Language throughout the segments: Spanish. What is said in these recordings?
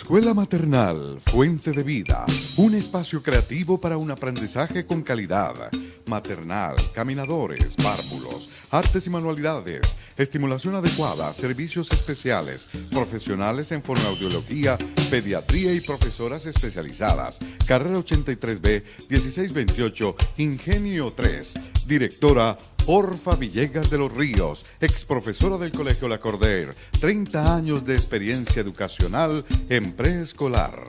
Escuela Maternal Fuente de Vida, un espacio creativo para un aprendizaje con calidad. Maternal, caminadores, párvulos, artes y manualidades, estimulación adecuada, servicios especiales, profesionales en fonoaudiología, pediatría y profesoras especializadas. Carrera 83B, 1628, Ingenio 3. Directora Orfa Villegas de los Ríos, ex profesora del Colegio La Cordaire, 30 años de experiencia educacional en preescolar.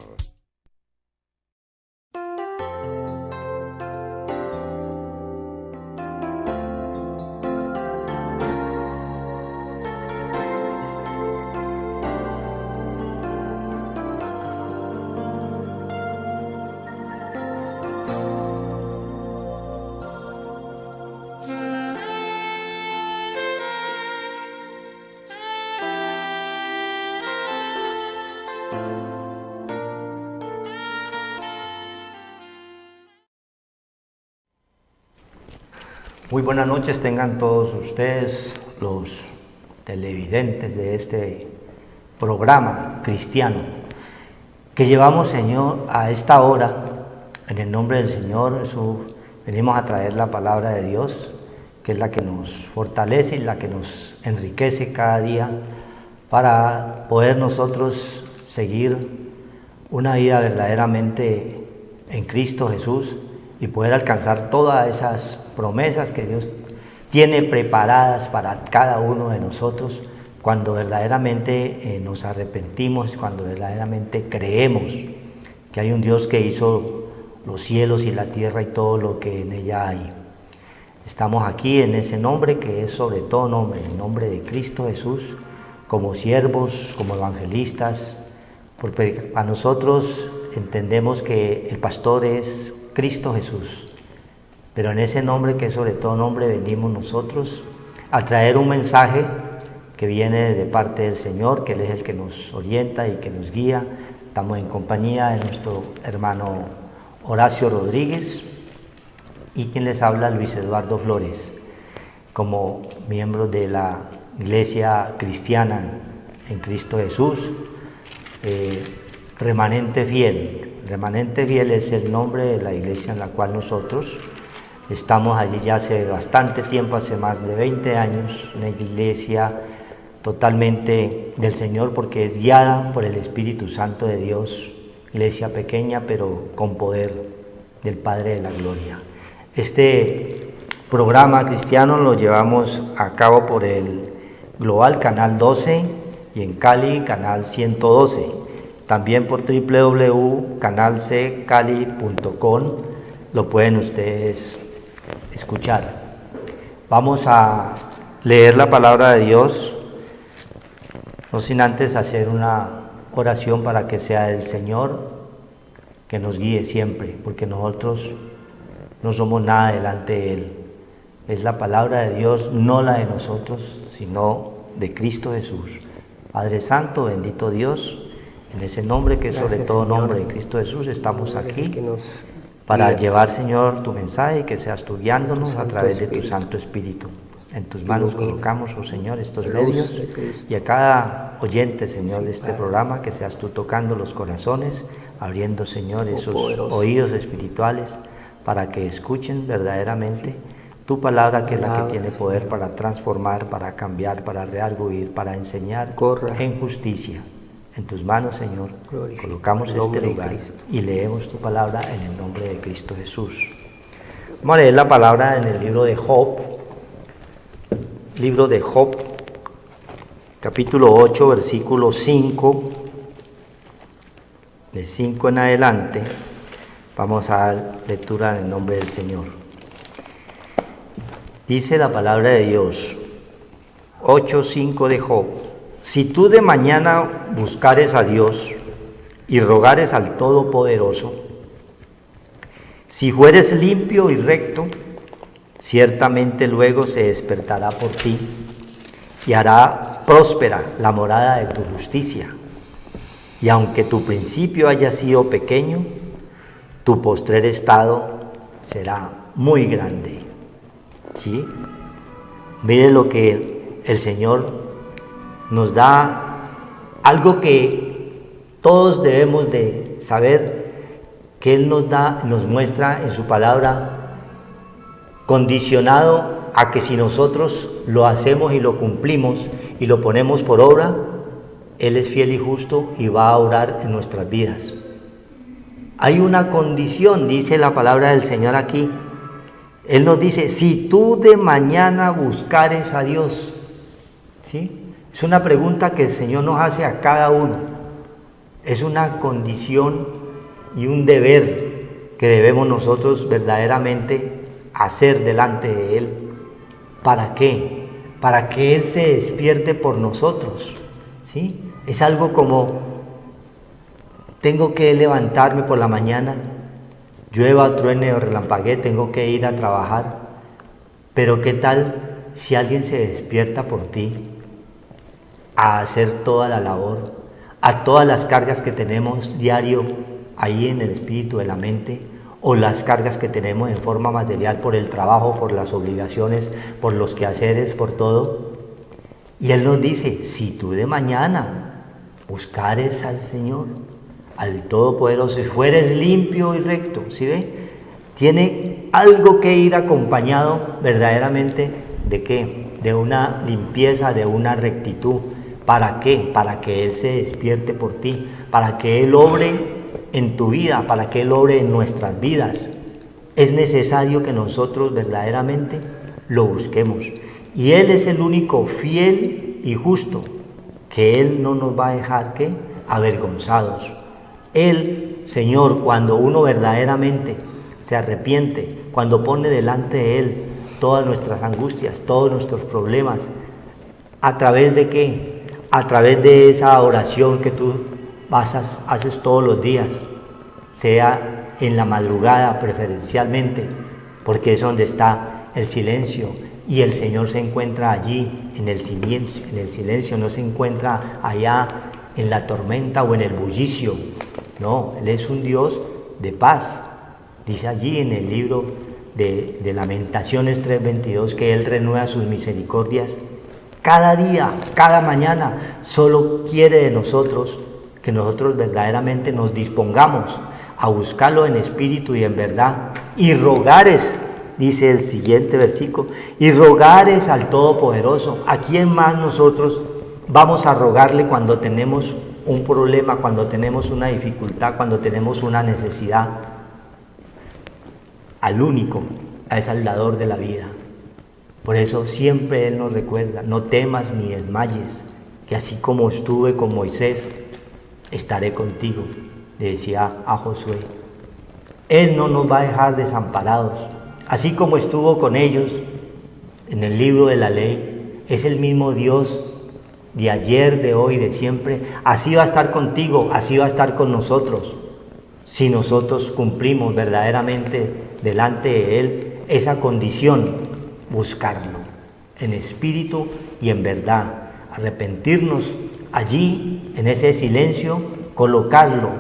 Muy buenas noches tengan todos ustedes, los televidentes de este programa cristiano que llevamos, Señor, a esta hora. En el nombre del Señor Jesús venimos a traer la palabra de Dios, que es la que nos fortalece y la que nos enriquece cada día para poder nosotros seguir una vida verdaderamente en Cristo Jesús y poder alcanzar todas esas promesas que Dios tiene preparadas para cada uno de nosotros cuando verdaderamente nos arrepentimos, cuando verdaderamente creemos que hay un Dios que hizo los cielos y la tierra y todo lo que en ella hay. Estamos aquí en ese nombre que es sobre todo nombre, el nombre de Cristo Jesús, como siervos, como evangelistas, porque a nosotros entendemos que el pastor es Cristo Jesús. Pero en ese nombre que es sobre todo nombre venimos nosotros a traer un mensaje que viene de parte del Señor, que Él es el que nos orienta y que nos guía. Estamos en compañía de nuestro hermano Horacio Rodríguez y quien les habla, Luis Eduardo Flores, como miembro de la Iglesia Cristiana en Cristo Jesús, Remanente Fiel. Remanente Fiel es el nombre de la iglesia en la cual nosotros estamos allí ya hace bastante tiempo, hace más de 20 años, una iglesia totalmente del Señor porque es guiada por el Espíritu Santo de Dios, iglesia pequeña pero con poder del Padre de la Gloria. Este programa cristiano lo llevamos a cabo por el Global Canal 12 y en Cali Canal 112, también por www.canalccali.com lo pueden ustedes escuchar. Vamos a leer la palabra de Dios, no sin antes hacer una oración para que sea el Señor que nos guíe siempre, porque nosotros no somos nada delante de Él. Es la palabra de Dios, no la de nosotros, sino de Cristo Jesús. Padre Santo, bendito Dios, en ese nombre que es sobre todo nombre de Cristo Jesús, estamos aquí para llevar, Señor, tu mensaje y que seas tú guiándonos a través de tu Santo Espíritu. En tus manos colocamos, oh Señor, estos medios y a cada oyente, Señor, de este programa, que seas tú tocando los corazones, abriendo, Señor, esos oídos espirituales para que escuchen verdaderamente tu palabra, que es la que tiene poder para transformar, para cambiar, para redarguir, para enseñar en justicia. En tus manos, Señor, colocamos este lugar y leemos tu palabra en el nombre de Cristo Jesús. Vamos a leer la palabra en el libro de Job, capítulo 8, versículo 5, de 5 en adelante. Vamos a dar lectura en el nombre del Señor. Dice la palabra de Dios, 8:5 de Job: si tú de mañana buscares a Dios y rogares al Todopoderoso, si fueres limpio y recto, ciertamente luego se despertará por ti y hará próspera la morada de tu justicia. Y aunque tu principio haya sido pequeño, tu postrer estado será muy grande. ¿Sí? Mire lo que el Señor nos da, algo que Todos debemos de saber que Él nos muestra en su palabra, condicionado a que si nosotros lo hacemos y lo cumplimos y lo ponemos por obra, Él es fiel y justo y va a obrar en nuestras vidas. Hay una condición, dice la palabra del Señor aquí. Él nos dice, si tú de mañana buscares a Dios, ¿sí? Es una pregunta que el Señor nos hace a cada uno. Es una condición y un deber que debemos nosotros verdaderamente hacer delante de Él. ¿Para qué? Para que Él se despierte por nosotros, ¿sí? Es algo como, tengo que levantarme por la mañana, llueva, truene o relampaguee, tengo que ir a trabajar, pero ¿qué tal si alguien se despierta por ti a hacer toda la labor, a todas las cargas que tenemos diario ahí en el espíritu de la mente, o las cargas que tenemos en forma material por el trabajo, por las obligaciones, por los quehaceres, por todo? Y Él nos dice, si tú de mañana buscares al Señor, al Todopoderoso, y fueres limpio y recto, ¿sí ve? Tiene algo que ir acompañado verdaderamente ¿de qué? De una limpieza, de una rectitud. ¿Para qué? Para que Él se despierte por ti, para que Él obre en tu vida, para que Él obre en nuestras vidas. Es necesario que nosotros verdaderamente lo busquemos. Y Él es el único fiel y justo, que Él no nos va a dejar ¿qué? Avergonzados. Él, Señor, cuando uno verdaderamente se arrepiente, cuando pone delante de Él todas nuestras angustias, todos nuestros problemas, ¿a través de qué? A través de esa oración que tú haces todos los días, sea en la madrugada preferencialmente, porque es donde está el silencio, y el Señor se encuentra allí en el silencio, no se encuentra allá en la tormenta o en el bullicio. No, Él es un Dios de paz. Dice allí en el libro de Lamentaciones 3:22 que Él renueva sus misericordias cada día, cada mañana. Solo quiere de nosotros que nosotros verdaderamente nos dispongamos a buscarlo en espíritu y en verdad, y rogares, dice el siguiente versículo, y rogares al Todopoderoso. ¿A quién más nosotros vamos a rogarle cuando tenemos un problema, cuando tenemos una dificultad, cuando tenemos una necesidad? Al único, al dador de la vida. Por eso siempre Él nos recuerda, no temas ni desmayes, que así como estuve con Moisés, estaré contigo, le decía a Josué. Él no nos va a dejar desamparados, así como estuvo con ellos en el libro de la ley. Es el mismo Dios de ayer, de hoy, de siempre. Así va a estar contigo, así va a estar con nosotros, si nosotros cumplimos verdaderamente delante de Él esa condición, buscarlo en espíritu y en verdad, arrepentirnos allí en ese silencio, colocarlo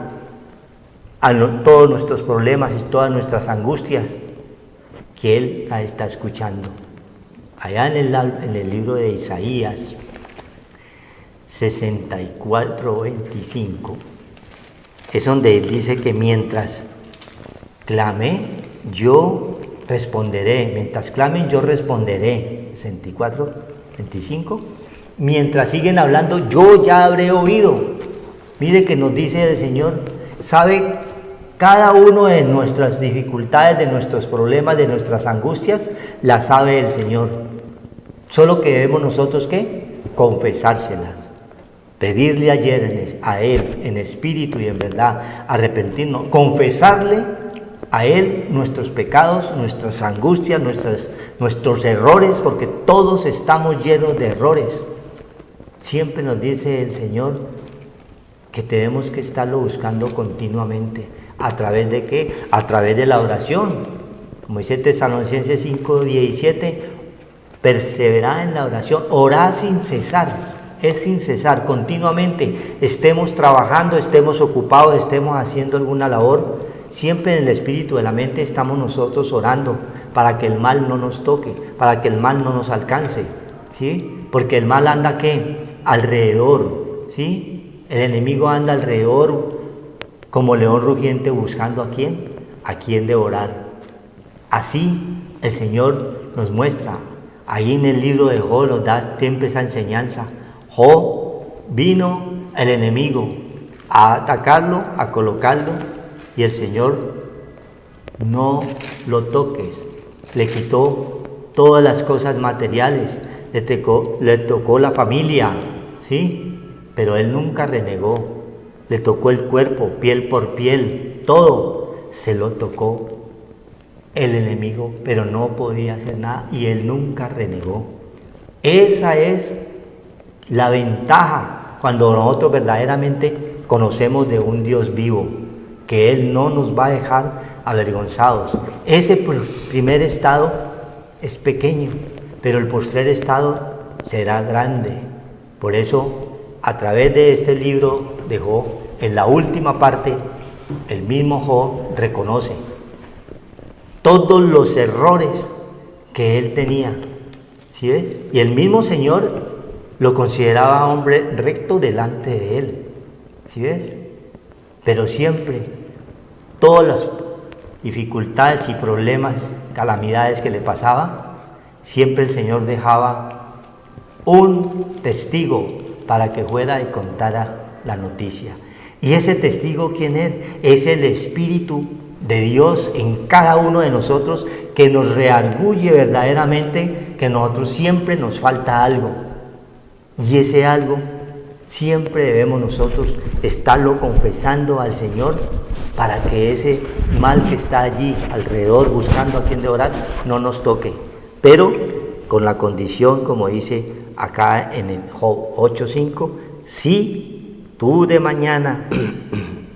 a todos nuestros problemas y todas nuestras angustias, que Él la está escuchando. Allá en el libro de Isaías 64:25 es donde Él dice que mientras clame, yo responderé. Mientras clamen, yo responderé. 64:25. Mientras siguen hablando, yo ya habré oído. Mire que nos dice el Señor, sabe cada uno de nuestras dificultades, de nuestros problemas, de nuestras angustias, la sabe el Señor. Solo que debemos nosotros, ¿qué? Confesárselas. Pedirle a Él en espíritu y en verdad, arrepentirnos, confesarle a Él nuestros pecados, nuestras angustias, nuestros errores, porque todos estamos llenos de errores. Siempre nos dice el Señor que tenemos que estarlo buscando continuamente. ¿A través de qué? A través de la oración. Como dice Tesalonicenses 5:17, perseverad en la oración, orad sin cesar. Es sin cesar, continuamente. Estemos trabajando, estemos ocupados, estemos haciendo alguna labor, siempre en el espíritu de la mente estamos nosotros orando para que el mal no nos toque, para que el mal no nos alcance, ¿sí? Porque el mal anda ¿qué? Alrededor, ¿sí? El enemigo anda alrededor como león rugiente buscando a quién devorar. Así el Señor nos muestra. Ahí en el libro de Job nos da siempre esa enseñanza. Job vino el enemigo a atacarlo, a colocarlo, y el Señor no lo toques. Le quitó todas las cosas materiales, le tocó la familia, ¿sí? Pero él nunca renegó. Le tocó el cuerpo, piel por piel, todo se lo tocó el enemigo, pero no podía hacer nada y él nunca renegó. Esa es la ventaja cuando nosotros verdaderamente conocemos de un Dios vivo, que Él no nos va a dejar avergonzados. Ese primer estado es pequeño, pero el postrer estado será grande. Por eso, a través de este libro de Job, en la última parte, el mismo Job reconoce todos los errores que él tenía, ¿sí ves? Y el mismo Señor lo consideraba hombre recto delante de él, ¿sí ves? Pero siempre, todas las dificultades y problemas, calamidades que le pasaba, siempre el Señor dejaba un testigo para que fuera y contara la noticia. Y ese testigo, ¿quién es? Es el Espíritu de Dios en cada uno de nosotros, que nos reargulle verdaderamente que nosotros siempre nos falta algo. Y ese algo siempre debemos nosotros estarlo confesando al Señor, para que ese mal que está allí alrededor buscando a quien devorar no nos toque. Pero con la condición, como dice acá en el Job 8:5, si tú de mañana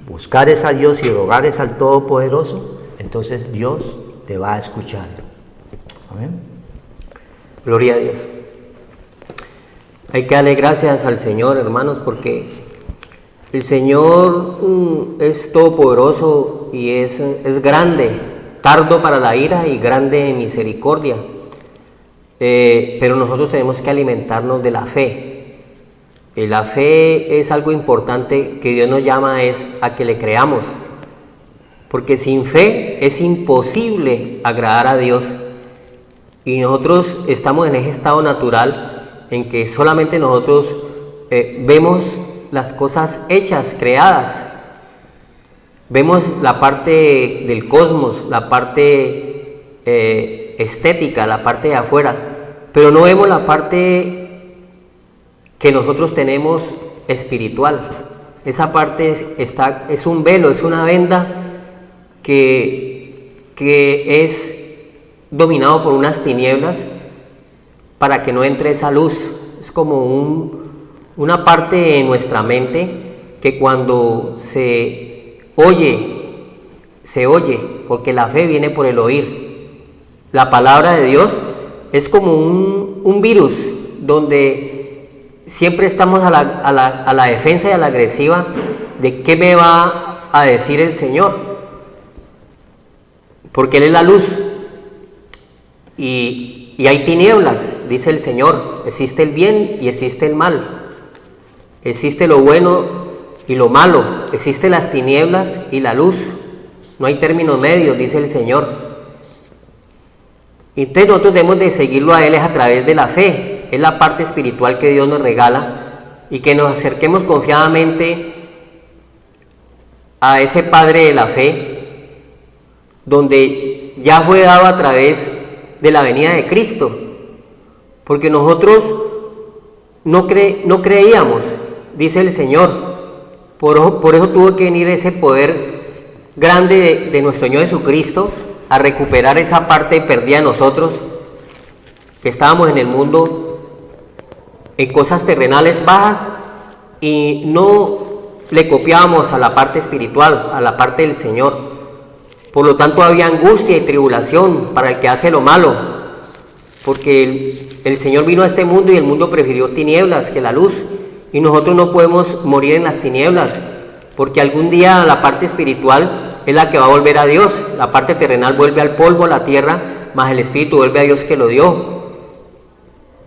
buscares a Dios y rogares al Todopoderoso, entonces Dios te va a escuchar. Amén. Gloria a Dios. Hay que darle gracias al Señor, hermanos, porque el Señor es todopoderoso y es grande, tardo para la ira y grande en misericordia. Pero nosotros tenemos que alimentarnos de la fe. La fe es algo importante que Dios nos llama a que le creamos, porque sin fe es imposible agradar a Dios, y nosotros estamos en ese estado natural en que solamente nosotros vemos las cosas hechas, creadas, vemos la parte del cosmos, la parte estética, la parte de afuera, pero no vemos la parte que nosotros tenemos espiritual. Esa parte es un velo, es una venda que es dominado por unas tinieblas para que no entre esa luz. Es como una parte de nuestra mente que cuando se oye, porque la fe viene por el oír. La palabra de Dios es como un virus donde siempre estamos a la defensa y a la agresiva de qué me va a decir el Señor, porque Él es la luz y hay tinieblas, dice el Señor. Existe el bien y existe el mal, existe lo bueno y lo malo, existe las tinieblas y la luz, no hay términos medios, dice el Señor. Entonces nosotros debemos de seguirlo a Él es a través de la fe. Es la parte espiritual que Dios nos regala, y que nos acerquemos confiadamente a ese Padre de la fe, donde ya fue dado a través de la venida de Cristo, porque nosotros no creíamos, dice el Señor, por eso tuvo que venir ese poder grande de nuestro Señor Jesucristo a recuperar esa parte perdida de nosotros, que estábamos en el mundo en cosas terrenales bajas y no le copiábamos a la parte espiritual, a la parte del Señor. Por lo tanto había angustia y tribulación para el que hace lo malo, porque el Señor vino a este mundo y el mundo prefirió tinieblas que la luz, y nosotros no podemos morir en las tinieblas, porque algún día la parte espiritual es la que va a volver a Dios. La parte terrenal vuelve al polvo, a la tierra, mas el espíritu vuelve a Dios que lo dio.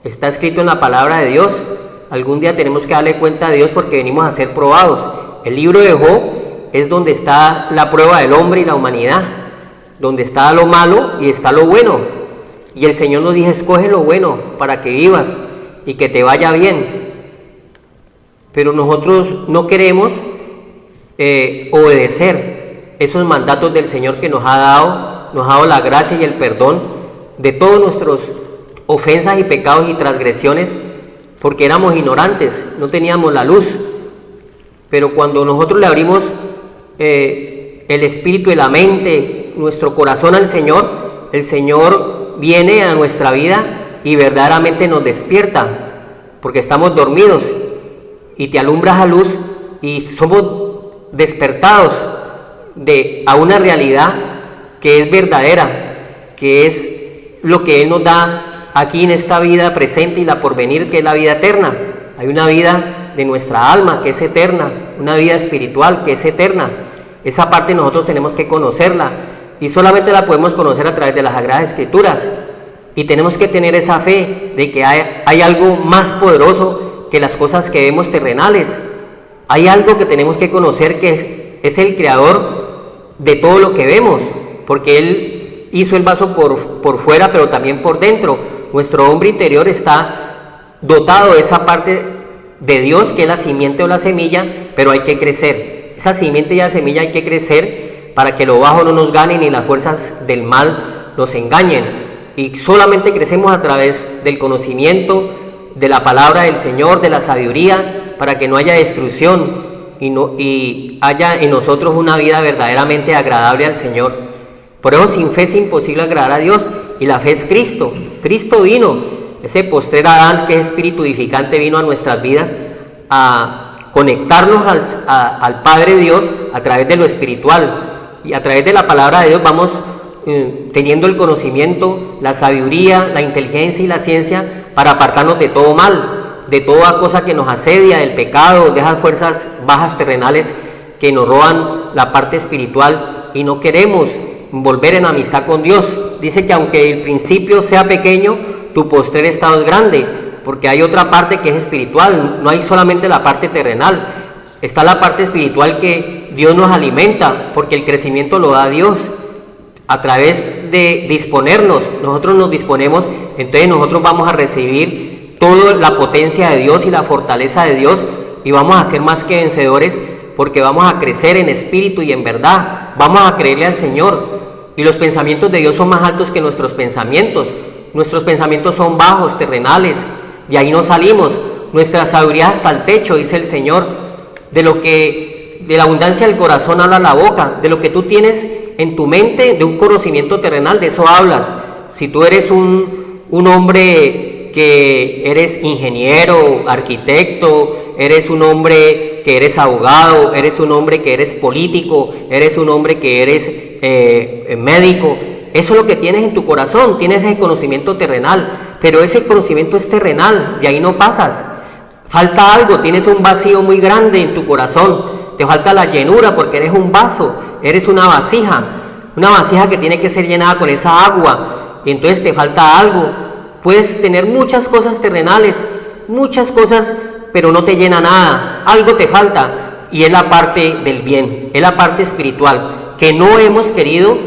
Está escrito en la palabra de Dios Algún día tenemos que darle cuenta a Dios porque venimos a ser probados. El libro de Job es donde está la prueba del hombre y la humanidad, donde está lo malo y está lo bueno. Y el Señor nos dice, escoge lo bueno para que vivas y que te vaya bien. Pero nosotros no queremos obedecer esos mandatos del Señor que nos ha dado la gracia y el perdón de todas nuestras ofensas y pecados y transgresiones, porque éramos ignorantes, no teníamos la luz. Pero cuando nosotros le abrimos el espíritu y la mente, nuestro corazón al Señor, el Señor viene a nuestra vida y verdaderamente nos despierta, porque estamos dormidos y te alumbras a luz y somos despertados a una realidad que es verdadera, que es lo que Él nos da aquí en esta vida presente y la porvenir, que es la vida eterna. Hay una vida de nuestra alma que es eterna, una vida espiritual que es eterna. Esa parte nosotros tenemos que conocerla y solamente la podemos conocer a través de las Sagradas Escrituras, y tenemos que tener esa fe de que hay algo más poderoso que las cosas que vemos terrenales. Hay algo que tenemos que conocer, que es el creador de todo lo que vemos, porque Él hizo el vaso por fuera, pero también por dentro. Nuestro hombre interior está dotado de esa parte de Dios, que es la simiente o la semilla, pero hay que crecer. Esa simiente y la semilla hay que crecer para que lo bajo no nos gane ni las fuerzas del mal nos engañen. Y solamente crecemos a través del conocimiento de la palabra del Señor, de la sabiduría, para que no haya destrucción y haya en nosotros una vida verdaderamente agradable al Señor. Por eso sin fe es imposible agradar a Dios, y la fe es Cristo. Cristo vino, ese postrer Adán que es espíritu vivificante, vino a nuestras vidas a conectarnos al Padre Dios a través de lo espiritual, y a través de la palabra de Dios vamos teniendo el conocimiento, la sabiduría, la inteligencia y la ciencia para apartarnos de todo mal, de toda cosa que nos asedia, del pecado, de esas fuerzas bajas terrenales que nos roban la parte espiritual, y no queremos volver en amistad con Dios. Dice que aunque el principio sea pequeño, tu postrer estado es grande, porque hay otra parte que es espiritual, no hay solamente la parte terrenal, está la parte espiritual que Dios nos alimenta, porque el crecimiento lo da Dios. A través de disponernos, nosotros nos disponemos, entonces nosotros vamos a recibir toda la potencia de Dios y la fortaleza de Dios, y vamos a ser más que vencedores, porque vamos a crecer en espíritu y en verdad, vamos a creerle al Señor, y los pensamientos de Dios son más altos que nuestros pensamientos son bajos, terrenales, y ahí no salimos, nuestra sabiduría hasta el techo, dice el Señor. De la abundancia del corazón habla la boca, de lo que tú tienes en tu mente, de un conocimiento terrenal, de eso hablas. Si tú eres un hombre que eres ingeniero, arquitecto, eres un hombre que eres abogado, eres un hombre que eres político, eres un hombre que eres médico, eso es lo que tienes en tu corazón, tienes ese conocimiento terrenal, pero ese conocimiento es terrenal, de ahí no pasas. Falta algo, tienes un vacío muy grande en tu corazón, te falta la llenura porque eres un vaso, eres una vasija que tiene que ser llenada con esa agua, y entonces te falta algo. Puedes tener muchas cosas terrenales, muchas cosas, pero no te llena nada, algo te falta, y es la parte del bien, es la parte espiritual, que no hemos querido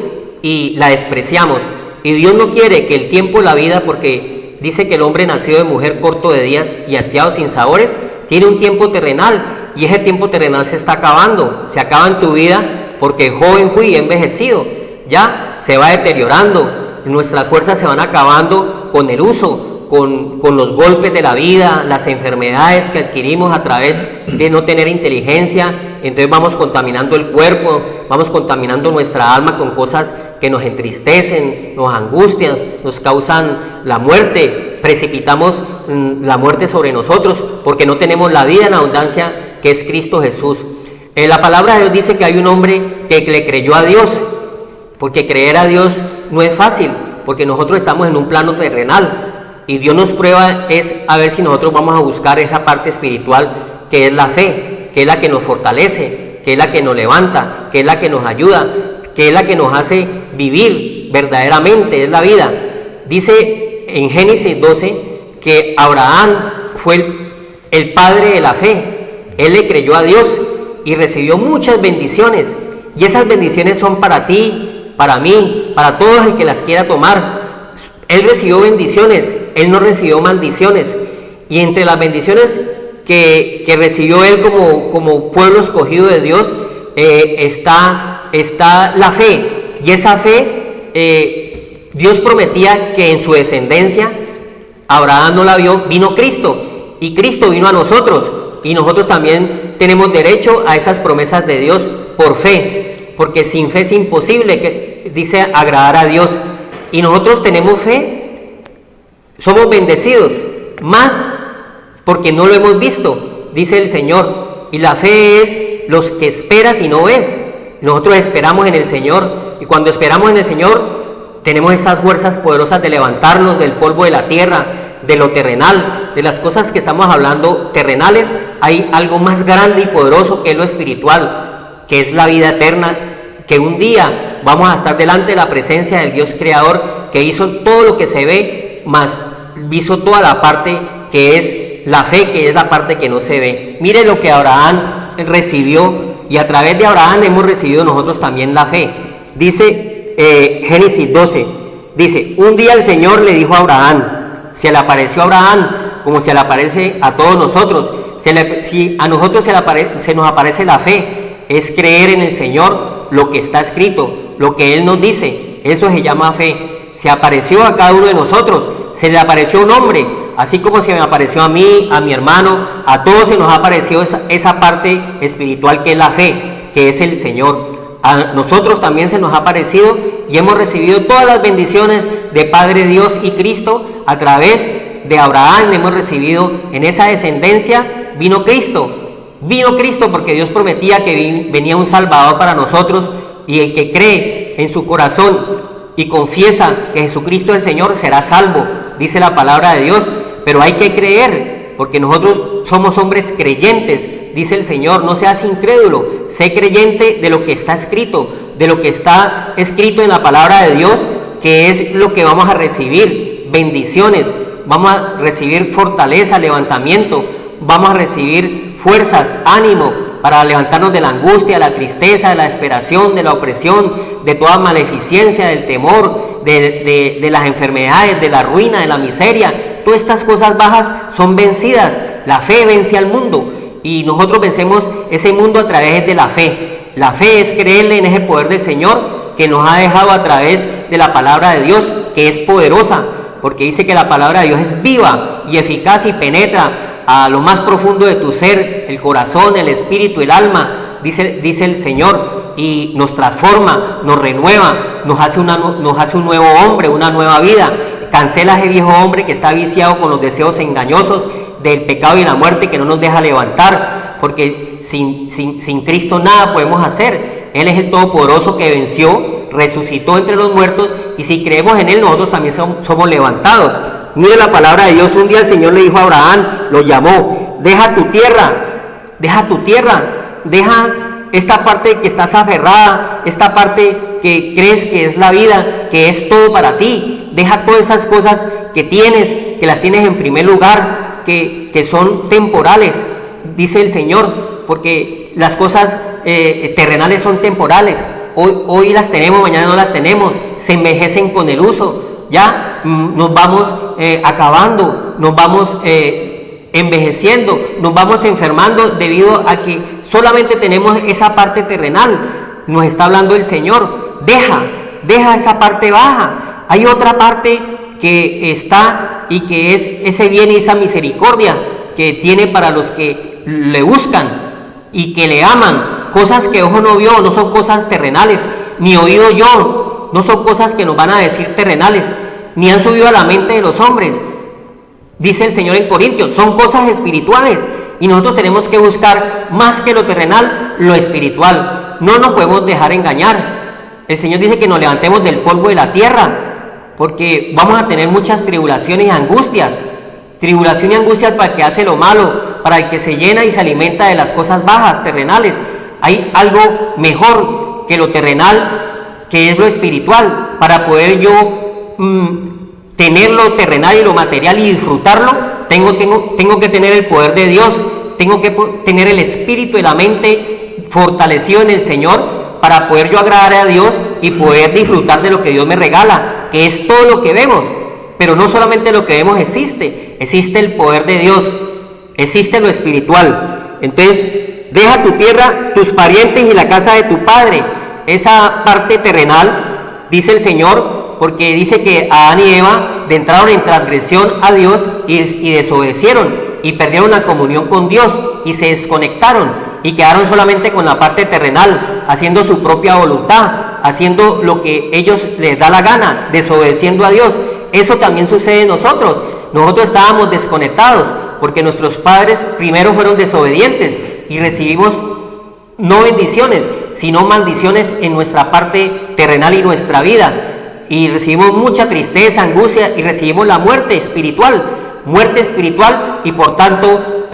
y la despreciamos, y Dios no quiere que el tiempo, la vida, porque dice que el hombre nacido de mujer corto de días y hastiado sin sabores, tiene un tiempo terrenal, y ese tiempo terrenal se está acabando, se acaba en tu vida, porque joven fui y envejecido, ya se va deteriorando, nuestras fuerzas se van acabando con el uso, con los golpes de la vida, las enfermedades que adquirimos a través de no tener inteligencia. Entonces vamos contaminando el cuerpo, vamos contaminando nuestra alma con cosas que nos entristecen, nos angustian, nos causan la muerte, precipitamos la muerte sobre nosotros porque no tenemos la vida en abundancia que es Cristo Jesús. La palabra de Dios dice que hay un hombre que le creyó a Dios, porque creer a Dios no es fácil, porque nosotros estamos en un plano terrenal y Dios nos prueba es a ver si nosotros vamos a buscar esa parte espiritual que es la fe, que es la que nos fortalece, que es la que nos levanta, que es la que nos ayuda, que es la que nos hace vivir verdaderamente, es la vida. Dice en Génesis 12 que Abraham fue el padre de la fe. Él le creyó a Dios y recibió muchas bendiciones. Y esas bendiciones son para ti, para mí, para todos el que las quiera tomar. Él recibió bendiciones, él no recibió maldiciones. Y entre las bendiciones que recibió él como pueblo escogido de Dios, está la fe. Y esa fe, Dios prometía que en su descendencia, Abraham no la vio, vino Cristo. Y Cristo vino a nosotros. Y nosotros también tenemos derecho a esas promesas de Dios por fe. Porque sin fe es imposible, que dice, agradar a Dios. Y nosotros tenemos fe, somos bendecidos, más porque no lo hemos visto, dice el Señor. Y la fe es los que esperas y no ves. Nosotros esperamos en el Señor, y cuando esperamos en el Señor tenemos esas fuerzas poderosas de levantarnos del polvo de la tierra, de lo terrenal, de las cosas que estamos hablando terrenales. Hay algo más grande y poderoso que es lo espiritual, que es la vida eterna, que un día vamos a estar delante de la presencia del Dios creador, que hizo todo lo que se ve, más hizo toda la parte que es la fe, que es la parte que no se ve. Mire lo que Abraham recibió, y a través de Abraham hemos recibido nosotros también la fe. Dice Génesis 12, dice, un día el Señor le dijo a Abraham, se le apareció a Abraham como se le aparece a todos nosotros. Si a nosotros se nos aparece la fe, es creer en el Señor lo que está escrito, lo que Él nos dice. Eso se llama fe. Se apareció a cada uno de nosotros, se le apareció un hombre, así como se me apareció a mí, a mi hermano, a todos se nos ha aparecido esa parte espiritual que es la fe, que es el Señor. A nosotros también se nos ha aparecido y hemos recibido todas las bendiciones de Padre Dios y Cristo a través de Abraham. Hemos recibido en esa descendencia, vino Cristo porque Dios prometía que venía un Salvador para nosotros, y el que cree en su corazón y confiesa que Jesucristo es el Señor será salvo, dice la palabra de Dios. Pero hay que creer, porque nosotros somos hombres creyentes, dice el Señor. No seas incrédulo, sé creyente de lo que está escrito, de lo que está escrito en la palabra de Dios, que es lo que vamos a recibir: bendiciones, vamos a recibir fortaleza, levantamiento, vamos a recibir fuerzas, ánimo para levantarnos de la angustia, de la tristeza, de la desesperación, de la opresión, de toda maleficencia, del temor, de las enfermedades, de la ruina, de la miseria. Todas estas cosas bajas son vencidas. La fe vence al mundo, y nosotros vencemos ese mundo a través de la fe. La fe es creerle en ese poder del Señor que nos ha dejado a través de la palabra de Dios, que es poderosa, porque dice que la palabra de Dios es viva y eficaz y penetra a lo más profundo de tu ser, el corazón, el espíritu, el alma, dice el Señor, y nos transforma, nos renueva, nos hace un nuevo hombre, una nueva vida. Cancela ese viejo hombre que está viciado con los deseos engañosos del pecado y la muerte, que no nos deja levantar, porque sin Cristo nada podemos hacer. Él es el Todopoderoso que venció, resucitó entre los muertos, y si creemos en Él, nosotros también somos levantados. Mire la palabra de Dios. Un día el Señor le dijo a Abraham, lo llamó: deja tu tierra, deja esta parte que estás aferrada, esta parte que crees que es la vida, que es todo para ti. Deja todas esas cosas que tienes, que las tienes en primer lugar, que son temporales, dice el Señor, porque las cosas terrenales son temporales. Hoy las tenemos, mañana no las tenemos, se envejecen con el uso. Ya nos vamos acabando, nos vamos envejeciendo, nos vamos enfermando debido a que solamente tenemos esa parte terrenal. Nos está hablando el Señor: deja esa parte baja. Hay otra parte que está, y que es ese bien y esa misericordia que tiene para los que le buscan y que le aman. Cosas que ojo no vio, no son cosas terrenales, ni oído yo, no son cosas que nos van a decir terrenales, ni han subido a la mente de los hombres. Dice el Señor en Corintios, son cosas espirituales, y nosotros tenemos que buscar más que lo terrenal, lo espiritual. No nos podemos dejar engañar. El Señor dice que nos levantemos del polvo de la tierra, porque vamos a tener muchas tribulaciones y angustias. Tribulación y angustia para el que hace lo malo, para el que se llena y se alimenta de las cosas bajas, terrenales. Hay algo mejor que lo terrenal, que es lo espiritual. Para poder yo tener lo terrenal y lo material y disfrutarlo, tengo que tener el poder de Dios, tengo que tener el espíritu y la mente fortalecido en el Señor para poder yo agradar a Dios y poder disfrutar de lo que Dios me regala, que es todo lo que vemos. Pero no solamente lo que vemos existe el poder de Dios, existe lo espiritual. Entonces, deja tu tierra, tus parientes y la casa de tu padre. Esa parte terrenal, dice el Señor, porque dice que Adán y Eva entraron en transgresión a Dios y desobedecieron y perdieron la comunión con Dios y se desconectaron y quedaron solamente con la parte terrenal, haciendo su propia voluntad, haciendo lo que ellos les da la gana, desobedeciendo a Dios. Eso también sucede en nosotros. Nosotros estábamos desconectados porque nuestros padres primero fueron desobedientes y recibimos no bendiciones, sino maldiciones en nuestra parte terrenal y nuestra vida. Y recibimos mucha tristeza, angustia y recibimos la muerte espiritual y por tanto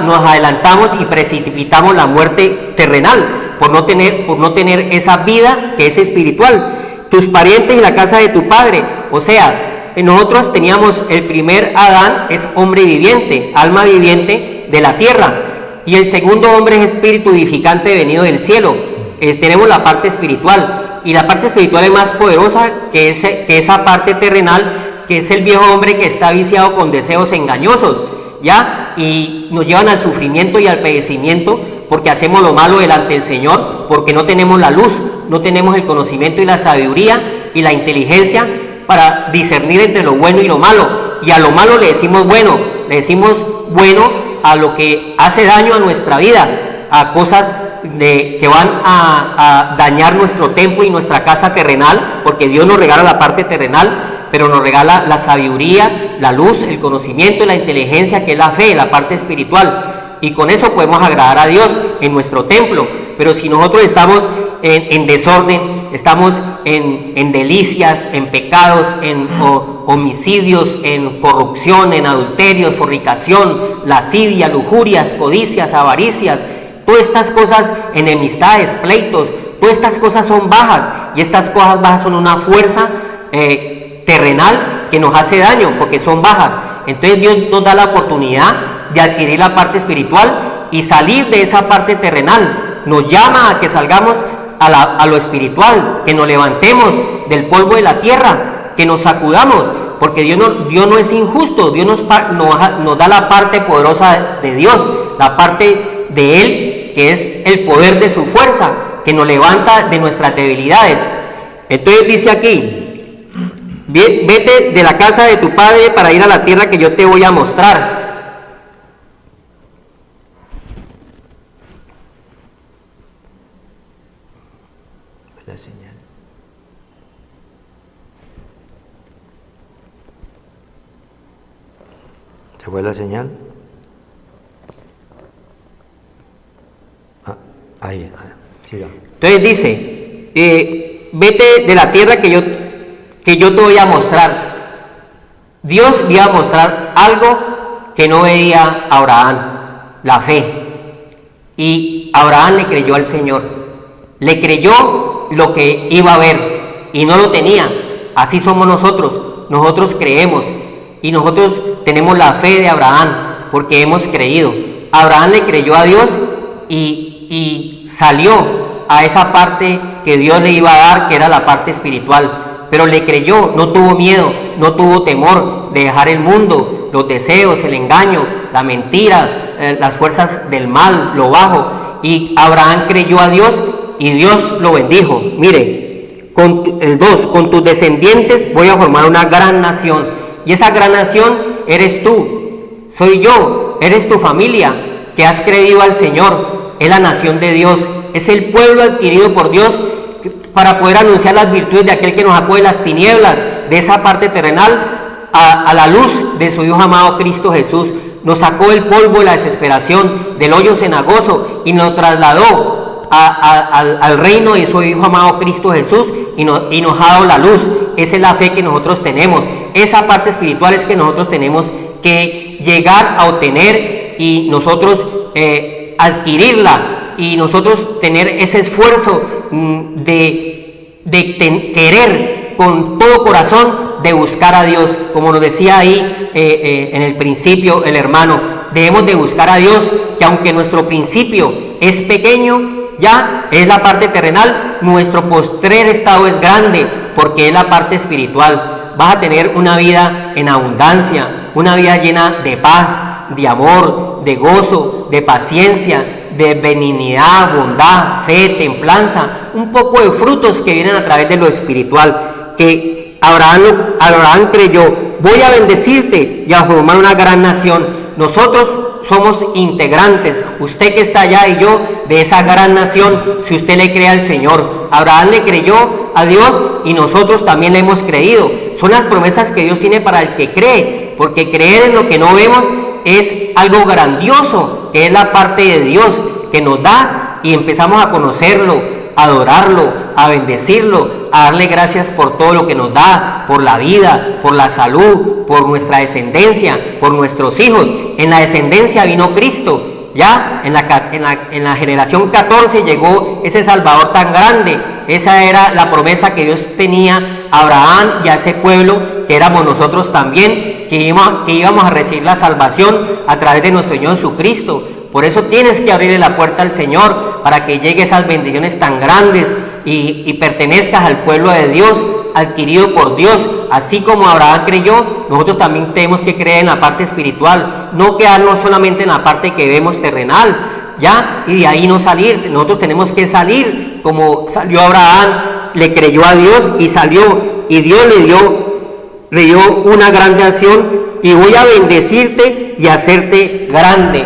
nos adelantamos y precipitamos la muerte terrenal por no tener esa vida que es espiritual. Tus parientes y la casa de tu padre, o sea, nosotros teníamos el primer Adán, es hombre viviente, alma viviente de la tierra, y el segundo hombre es espíritu vivificante venido del cielo. Tenemos la parte espiritual, y la parte espiritual es más poderosa que esa parte terrenal, que es el viejo hombre que está viciado con deseos engañosos, ¿ya? Y nos llevan al sufrimiento y al padecimiento porque hacemos lo malo delante del Señor, porque no tenemos la luz, no tenemos el conocimiento y la sabiduría y la inteligencia para discernir entre lo bueno y lo malo. Y a lo malo le decimos bueno a lo que hace daño a nuestra vida, a cosas que van a dañar nuestro templo y nuestra casa terrenal, porque Dios nos regala la parte terrenal, pero nos regala la sabiduría, la luz, el conocimiento y la inteligencia, que es la fe, la parte espiritual. Y con eso podemos agradar a Dios en nuestro templo. Pero si nosotros estamos en desorden, estamos en delicias, en pecados, en homicidios, en corrupción, en adulterios, fornicación, lascivia, lujurias, codicias, avaricias, todas estas cosas, enemistades, pleitos, todas estas cosas son bajas, y estas cosas bajas son una fuerza terrenal que nos hace daño porque son bajas. Entonces Dios nos da la oportunidad de adquirir la parte espiritual y salir de esa parte terrenal. Nos llama a que salgamos a lo espiritual, que nos levantemos del polvo de la tierra, que nos sacudamos, porque Dios no es injusto. Dios nos da la parte poderosa de Dios, la parte de Él, que es el poder de su fuerza, que nos levanta de nuestras debilidades. Entonces dice aquí: vete de la casa de tu padre para ir a la tierra que yo te voy a mostrar. La señal. ¿Se fue la señal? Ahí, siga. Entonces dice, vete de la tierra que yo te voy a mostrar. Dios iba a mostrar algo que no veía Abraham, la fe. Y Abraham le creyó al Señor, le creyó lo que iba a ver y no lo tenía. Así somos nosotros creemos y nosotros tenemos la fe de Abraham porque hemos creído. Abraham le creyó a Dios y salió a esa parte que Dios le iba a dar, que era la parte espiritual, pero le creyó, no tuvo miedo, no tuvo temor de dejar el mundo, los deseos, el engaño, la mentira, las fuerzas del mal, lo bajo, y Abraham creyó a Dios y Dios lo bendijo. Mire, el 2, con tus descendientes voy a formar una gran nación, y esa gran nación eres tú, soy yo, eres tu familia, que has creído al Señor, es la nación de Dios, es el pueblo adquirido por Dios para poder anunciar las virtudes de aquel que nos sacó de las tinieblas, de esa parte terrenal, a la luz de su Hijo amado Cristo Jesús. Nos sacó del polvo de la desesperación, del hoyo cenagoso, y nos trasladó al reino de su Hijo amado Cristo Jesús, y nos ha dado la luz. Esa es la fe que nosotros tenemos, esa parte espiritual es que nosotros tenemos que llegar a obtener y nosotros adquirirla, y nosotros tener ese esfuerzo de querer con todo corazón de buscar a Dios, como nos decía ahí en el principio el hermano, debemos de buscar a Dios, que aunque nuestro principio es pequeño, ya es la parte terrenal, nuestro postrer estado es grande, porque es la parte espiritual. Vas a tener una vida en abundancia, una vida llena de paz, de amor, de gozo, de paciencia, de benignidad, bondad, fe, templanza, un poco de frutos que vienen a través de lo espiritual, que Abraham creyó: voy a bendecirte y a formar una gran nación. Nosotros somos integrantes, usted que está allá y yo, de esa gran nación, si usted le cree al Señor. Abraham le creyó a Dios y nosotros también le hemos creído. Son las promesas que Dios tiene para el que cree, porque creer en lo que no vemos es algo grandioso, que es la parte de Dios que nos da, y empezamos a conocerlo, a adorarlo, a bendecirlo, a darle gracias por todo lo que nos da, por la vida, por la salud, por nuestra descendencia, por nuestros hijos. En la descendencia vino Cristo, ya en la generación 14 llegó ese Salvador tan grande. Esa era la promesa que Dios tenía a Abraham y a ese pueblo que éramos nosotros también, que íbamos a recibir la salvación a través de nuestro Señor Jesucristo. Por eso tienes que abrirle la puerta al Señor, para que llegue esas bendiciones tan grandes y pertenezcas al pueblo de Dios, adquirido por Dios. Así como Abraham creyó, nosotros también tenemos que creer en la parte espiritual, no quedarnos solamente en la parte que vemos terrenal, ¿ya? Y de ahí no salir. Nosotros tenemos que salir como salió Abraham, le creyó a Dios y salió, y Dios le dio una gran nación, y voy a bendecirte y hacerte grande.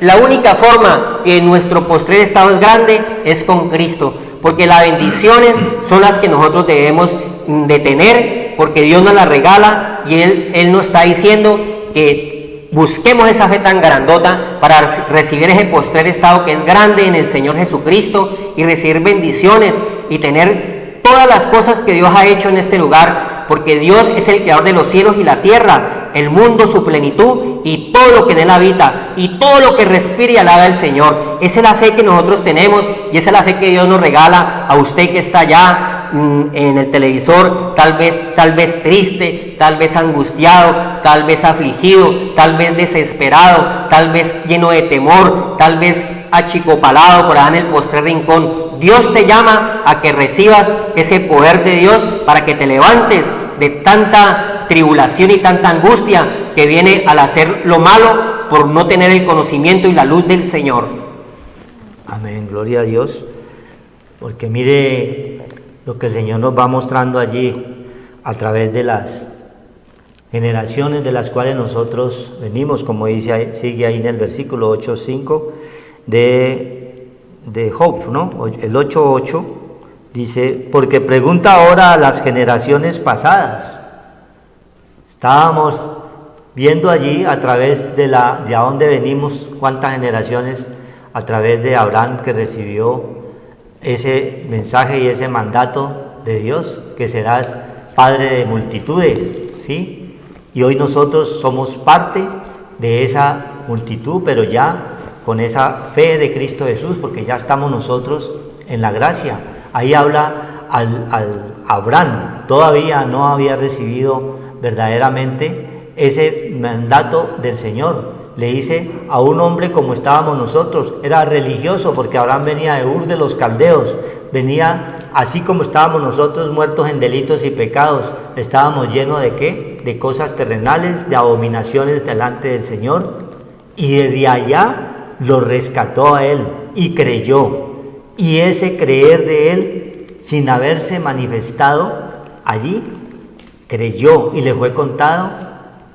La única forma que nuestro postrer estado es grande es con Cristo, porque las bendiciones son las que nosotros debemos de tener, porque Dios nos las regala, y Él nos está diciendo que busquemos esa fe tan grandota para recibir ese postrer estado que es grande en el Señor Jesucristo, y recibir bendiciones y tener todas las cosas que Dios ha hecho en este lugar, porque Dios es el creador de los cielos y la tierra, el mundo, su plenitud, y todo lo que en él habita, y todo lo que respira y alaba al Señor. Esa es la fe que nosotros tenemos, y esa es la fe que Dios nos regala a usted que está allá en el televisor, tal vez triste, tal vez angustiado, tal vez afligido, tal vez desesperado, tal vez lleno de temor, tal vez achicopalado por allá en el postrer rincón. Dios te llama a que recibas ese poder de Dios para que te levantes de tanta tribulación y tanta angustia que viene al hacer lo malo por no tener el conocimiento y la luz del Señor. Amén, gloria a Dios, porque mire lo que el Señor nos va mostrando allí a través de las generaciones de las cuales nosotros venimos, como sigue ahí en el versículo 8:5 de Job, ¿no? El 8:8 dice: porque pregunta ahora a las generaciones pasadas. Estábamos viendo allí a través de dónde venimos, cuántas generaciones, a través de Abraham, que recibió ese mensaje y ese mandato de Dios, que serás padre de multitudes, ¿sí? Y hoy nosotros somos parte de esa multitud, pero ya con esa fe de Cristo Jesús, porque ya estamos nosotros en la gracia. Ahí habla al Abraham, todavía no había recibido verdaderamente ese mandato del Señor. Le dice a un hombre como estábamos nosotros, era religioso, porque Abraham venía de Ur de los Caldeos, venía así como estábamos nosotros, muertos en delitos y pecados. Estábamos llenos de ¿qué? De cosas terrenales, de abominaciones delante del Señor, y desde allá lo rescató a él y creyó, y ese creer de él, sin haberse manifestado allí, creyó y le fue contado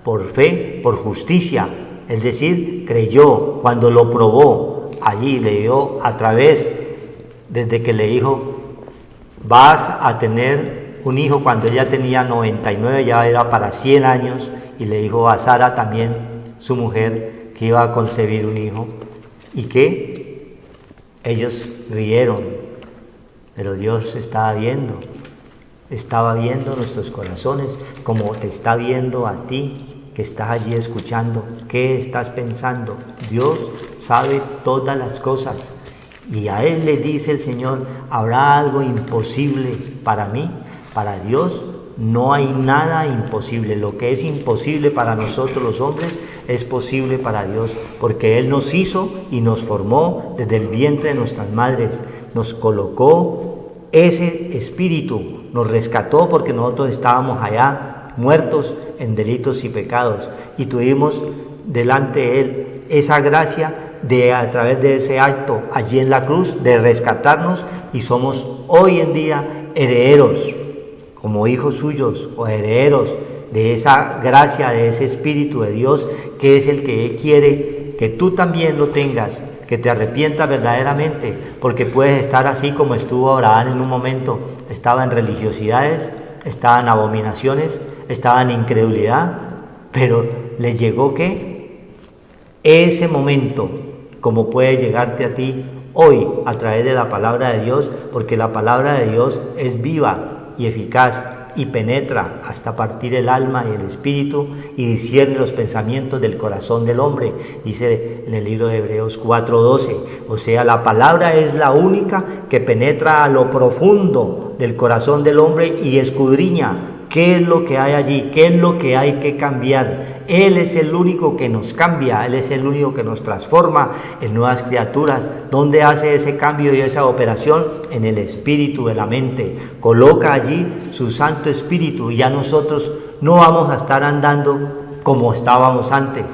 por fe, por justicia. Es decir, creyó cuando lo probó. Allí le dio a través, desde que le dijo: vas a tener un hijo, cuando ella tenía 99, ya era para 100 años, y le dijo a Sara también, su mujer, que iba a concebir un hijo, y que ellos rieron, pero Dios estaba viendo nuestros corazones, como te está viendo a ti, que estás allí escuchando. ¿Qué estás pensando? Dios sabe todas las cosas, y a Él le dice el Señor: ¿habrá algo imposible para mí? Para Dios no hay nada imposible. Lo que es imposible para nosotros los hombres es posible para Dios, porque Él nos hizo y nos formó desde el vientre de nuestras madres, nos colocó ese espíritu, nos rescató porque nosotros estábamos allá muertos en delitos y pecados, y tuvimos delante de Él esa gracia de, a través de ese acto allí en la cruz, de rescatarnos, y somos hoy en día herederos, como hijos suyos, o herederos de esa gracia, de ese Espíritu de Dios, que es el que quiere que tú también lo tengas, que te arrepientas verdaderamente, porque puedes estar así como estuvo Abraham en un momento. Estaba en religiosidades, estaba en abominaciones, estaba en incredulidad, pero le llegó ¿qué? Ese momento, como puede llegarte a ti hoy a través de la palabra de Dios, porque la palabra de Dios es viva y eficaz y penetra hasta partir el alma y el espíritu y discierne los pensamientos del corazón del hombre, dice en el libro de Hebreos 4:12. O sea, la palabra es la única que penetra a lo profundo del corazón del hombre y escudriña qué es lo que hay allí, qué es lo que hay que cambiar. Él es el único que nos cambia, Él es el único que nos transforma en nuevas criaturas. ¿Dónde hace ese cambio y esa operación? En el espíritu de la mente. Coloca allí su Santo Espíritu y ya nosotros no vamos a estar andando como estábamos antes,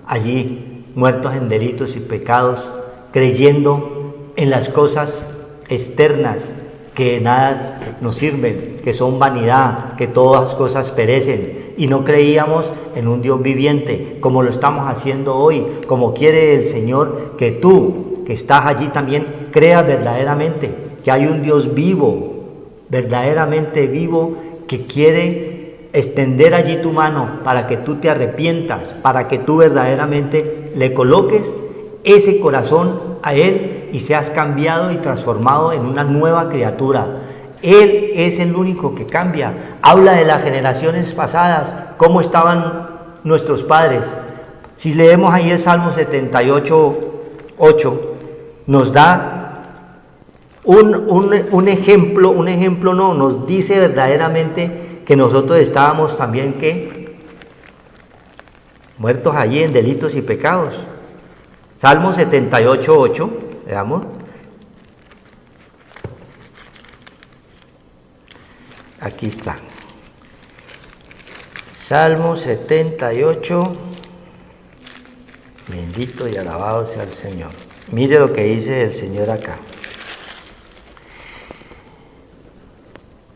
allí muertos en delitos y pecados, creyendo en las cosas externas que nada nos sirven, que son vanidad, que todas las cosas perecen, y no creíamos en un Dios viviente, como lo estamos haciendo hoy, como quiere el Señor que tú, que estás allí también, creas verdaderamente que hay un Dios vivo, verdaderamente vivo, que quiere extender allí tu mano para que tú te arrepientas, para que tú verdaderamente le coloques ese corazón a Él y seas cambiado y transformado en una nueva criatura. Él es el único que cambia. Habla de las generaciones pasadas, cómo estaban nuestros padres. Si leemos ahí el Salmo 78:8, nos da un ejemplo, nos dice verdaderamente que nosotros estábamos también, ¿qué? Muertos allí en delitos y pecados. Salmo 78:8, veamos. Aquí está. Salmo 78. Bendito y alabado sea el Señor. Mire lo que dice el Señor acá.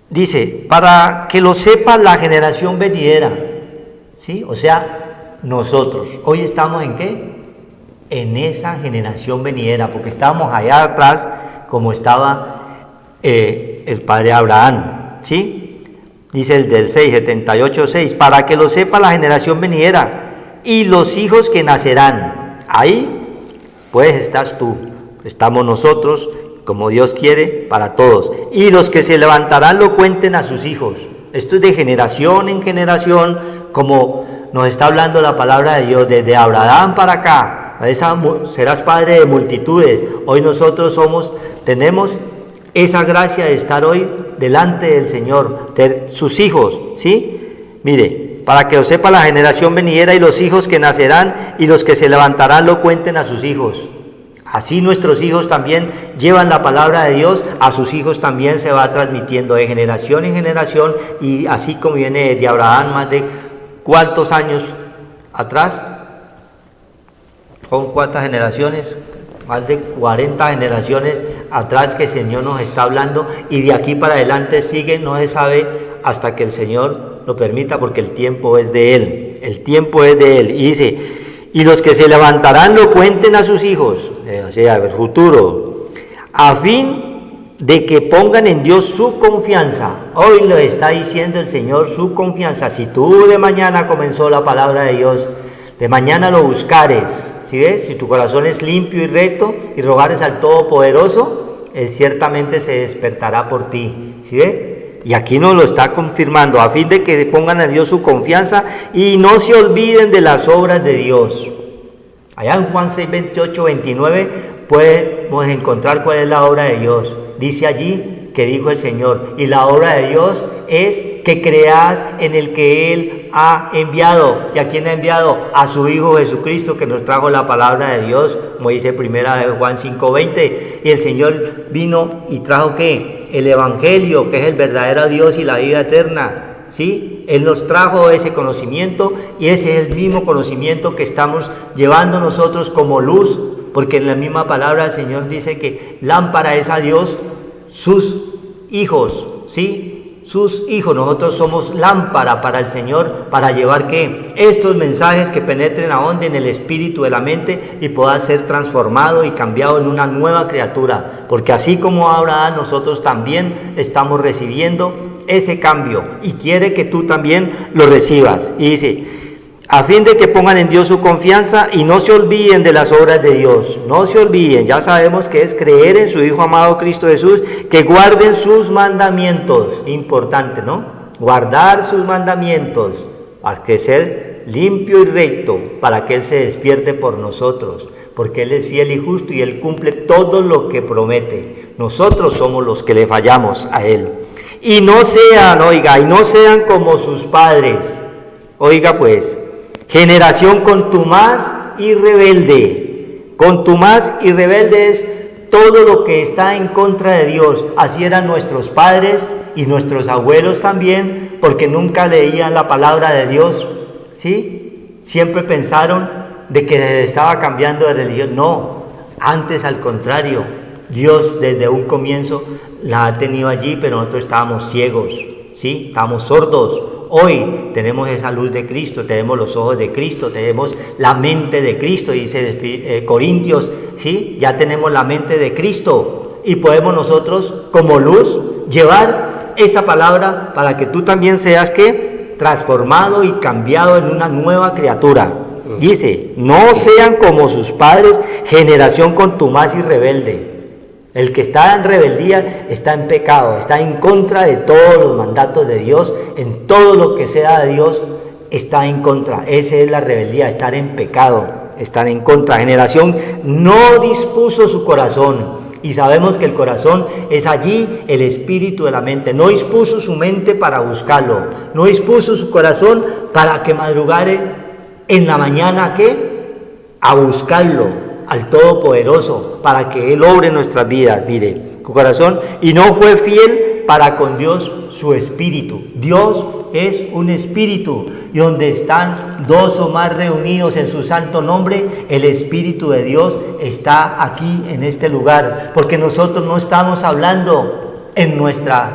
Dice, para que lo sepa la generación venidera, ¿sí? O sea, nosotros. Hoy estamos ¿en qué? En esa generación venidera, porque estábamos allá atrás como estaba el padre Abraham, ¿sí? Dice el del 78:6, para que lo sepa la generación venidera y los hijos que nacerán. Ahí pues estás tú, estamos nosotros, como Dios quiere, para todos. Y los que se levantarán lo cuenten a sus hijos. Esto es de generación en generación, como nos está hablando la palabra de Dios, desde Abraham para acá. Serás padre de multitudes. Hoy nosotros tenemos esa gracia de estar hoy delante del Señor, ser sus hijos, ¿sí? Mire, para que lo sepa la generación venidera y los hijos que nacerán y los que se levantarán lo cuenten a sus hijos. Así nuestros hijos también llevan la palabra de Dios, a sus hijos también se va transmitiendo de generación en generación, y así como viene de Abraham más de ¿cuántos años atrás? ¿Con cuántas generaciones? Más de 40 generaciones atrás que el Señor nos está hablando, y de aquí para adelante sigue, no se sabe hasta que el Señor lo permita, porque el tiempo es de Él, el tiempo es de Él. Y dice, y los que se levantarán lo cuenten a sus hijos, o sea, el futuro, a fin de que pongan en Dios su confianza. Hoy lo está diciendo el Señor, su confianza. Si tú de mañana comenzó la palabra de Dios, de mañana lo buscares, ¿sí ves? Si tu corazón es limpio y recto y rogares al Todopoderoso, Él ciertamente se despertará por ti, ¿sí ves? Y aquí nos lo está confirmando, a fin de que pongan a Dios su confianza y no se olviden de las obras de Dios. Allá en Juan 6:28-29 podemos encontrar cuál es la obra de Dios. Dice allí que dijo el Señor, y la obra de Dios es que creas en el que Él ha enviado. ¿Y a quién ha enviado? A su Hijo Jesucristo, que nos trajo la palabra de Dios, como dice 1 Juan 5:20. Y el Señor vino y trajo ¿qué? El Evangelio, que es el verdadero Dios y la vida eterna. ¿Sí? Él nos trajo ese conocimiento y ese es el mismo conocimiento que estamos llevando nosotros como luz, porque en la misma palabra el Señor dice que lámpara es a Dios sus hijos, ¿sí? Sus hijos, nosotros somos lámpara para el Señor, para llevar ¿qué? Estos mensajes que penetren a donde en el espíritu de la mente y pueda ser transformado y cambiado en una nueva criatura, porque así como Abraham, nosotros también estamos recibiendo ese cambio y quiere que tú también lo recibas. Y dice, a fin de que pongan en Dios su confianza y no se olviden de las obras de Dios. No se olviden, ya sabemos que es creer en su Hijo amado Cristo Jesús, que guarden sus mandamientos. Importante, ¿no? Guardar sus mandamientos, para que ser limpio y recto, para que Él se despierte por nosotros, porque Él es fiel y justo y Él cumple todo lo que promete. Nosotros somos los que le fallamos a Él. Y no sean, oiga, y no sean como sus padres. Oiga pues, generación contumaz y rebelde. Contumaz y rebelde es todo lo que está en contra de Dios. Así eran nuestros padres y nuestros abuelos también, porque nunca leían la palabra de Dios, ¿sí? Siempre pensaron de que estaba cambiando de religión. No, antes al contrario, Dios desde un comienzo la ha tenido allí, pero nosotros estábamos ciegos, ¿sí? Estábamos sordos. Hoy tenemos esa luz de Cristo, tenemos los ojos de Cristo, tenemos la mente de Cristo, dice Corintios, ¿sí? Ya tenemos la mente de Cristo y podemos nosotros como luz llevar esta palabra para que tú también seas ¿qué? Transformado y cambiado en una nueva criatura. Dice, no sean como sus padres, generación contumaz y rebelde. El que está en rebeldía está en pecado, está en contra de todos los mandatos de Dios, en todo lo que sea de Dios está en contra. Esa es la rebeldía, estar en pecado, estar en contra. Generación no dispuso su corazón, y sabemos que el corazón es allí el espíritu de la mente. No dispuso su mente para buscarlo, no dispuso su corazón para que madrugare en la mañana ¿qué? A buscarlo al Todopoderoso, para que Él obre nuestras vidas, mire, su corazón, y no fue fiel para con Dios su espíritu. Dios es un espíritu, y donde están dos o más reunidos en su santo nombre, el Espíritu de Dios está aquí en este lugar, porque nosotros no estamos hablando en nuestras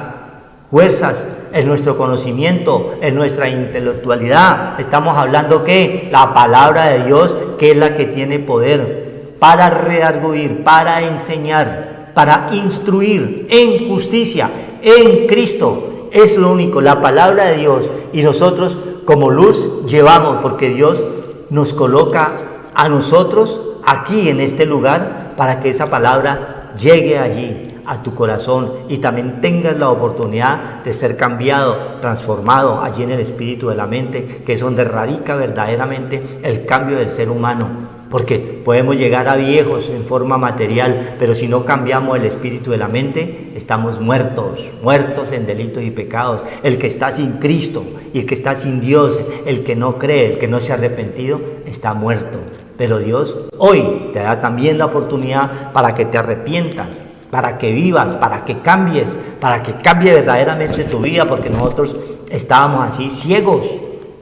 fuerzas, en nuestro conocimiento, en nuestra intelectualidad. Estamos hablando que la palabra de Dios, que es la que tiene poder para redarguir, para enseñar, para instruir en justicia, en Cristo. Es lo único, la palabra de Dios. Y nosotros como luz llevamos, porque Dios nos coloca a nosotros aquí en este lugar para que esa palabra llegue allí a tu corazón y también tengas la oportunidad de ser cambiado, transformado allí en el espíritu de la mente, que es donde radica verdaderamente el cambio del ser humano. Porque podemos llegar a viejos en forma material, pero si no cambiamos el espíritu de la mente, estamos muertos en delitos y pecados. El que está sin Cristo y el que está sin Dios, el que no cree, el que no se ha arrepentido, está muerto. Pero Dios hoy te da también la oportunidad para que te arrepientas, para que vivas, para que cambies, para que cambie verdaderamente tu vida, porque nosotros estábamos así ciegos,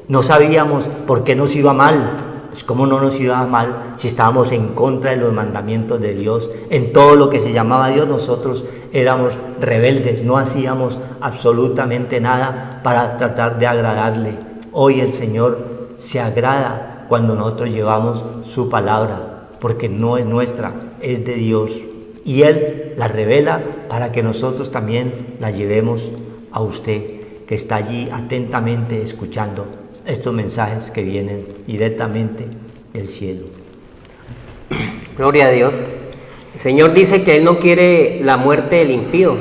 no sabíamos por qué nos iba mal. Pues ¿cómo no nos iba mal si estábamos en contra de los mandamientos de Dios? En todo lo que se llamaba Dios nosotros éramos rebeldes, no hacíamos absolutamente nada para tratar de agradarle. Hoy el Señor se agrada cuando nosotros llevamos su palabra, porque no es nuestra, es de Dios. Y Él la revela para que nosotros también la llevemos a usted, que está allí atentamente escuchando estos mensajes que vienen directamente del cielo. Gloria a Dios. El Señor dice que Él no quiere la muerte del impío,